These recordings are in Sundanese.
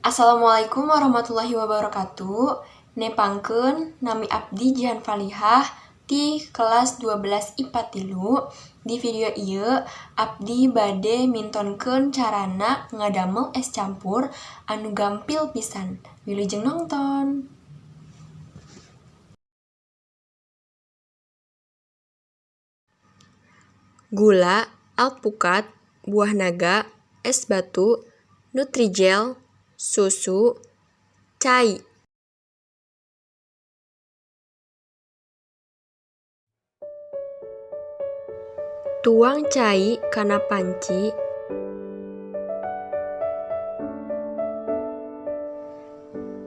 Assalamualaikum warahmatullahi wabarakatuh. Nepangkeun nami abdi Jihan Falihah di kelas 12 IPA 3. Di video ieu abdi bade mintonkeun carana ngadamel es campur anu gampil pisan. Wilujeng nongton. Gula, alpukat, buah naga, es batu, Nutrijel, susu, cai. Tuang cai kana panci.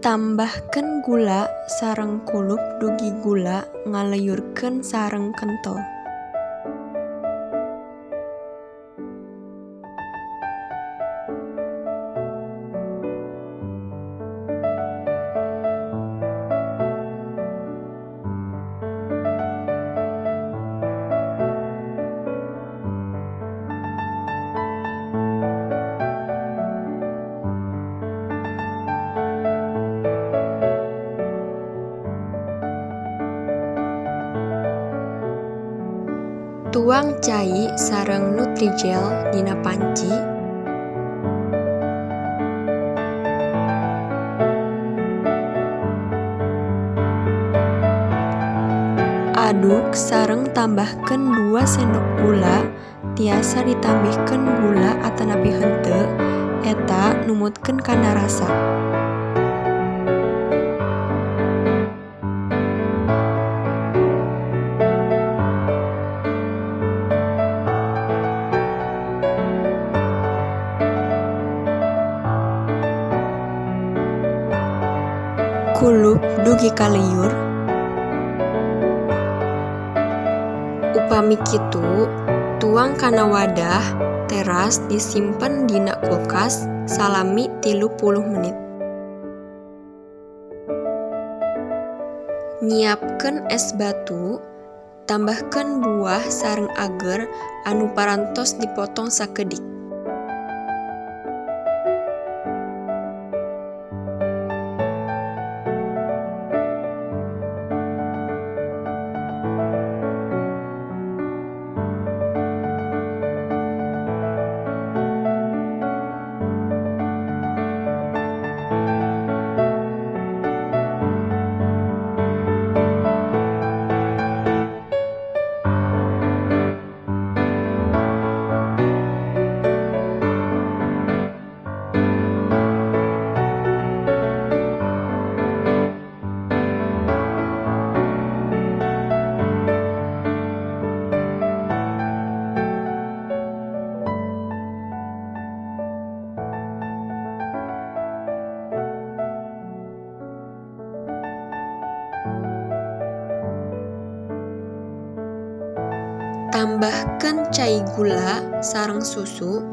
Tambahkeun gula sareng kulup dugi gula ngaleyurkeun sareng kentel. Tuang cai sareng Nutrijel dina panci. Aduk sareng tambahkeun 2 sendok gula, tiasa ditambihkeun gula atanapi henteu, eta numutkeun kana rasa. Kulup dugi kaliyur. Upami kitu, tuang kana wadah, teras disimpen dina kulkas salami 30 menit. Nyiapkeun es batu, tambahkeun buah sareng ager anu parantos dipotong sakedik. Tambahkeun cai gula sareng susu.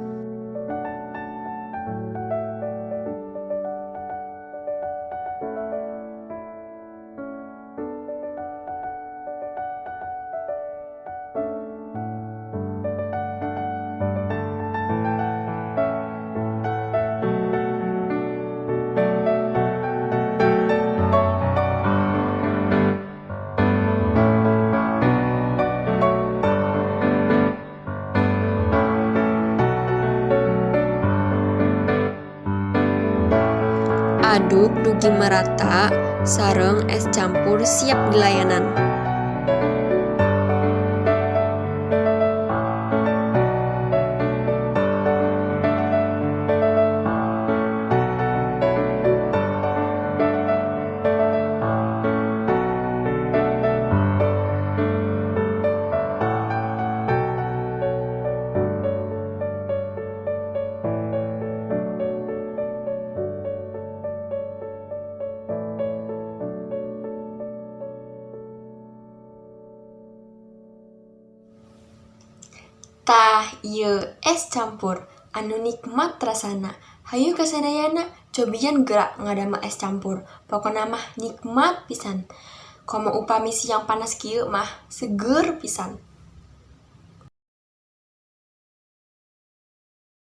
Aduk dugi merata sareng es campur siap dilayanan. Tah ieu es campur anu nikmat rasana. Hayu kasadayana cobian gerak ngadamel es campur. Pokona mah nikmat pisan. Komo upami siang panas kieu mah seger pisan.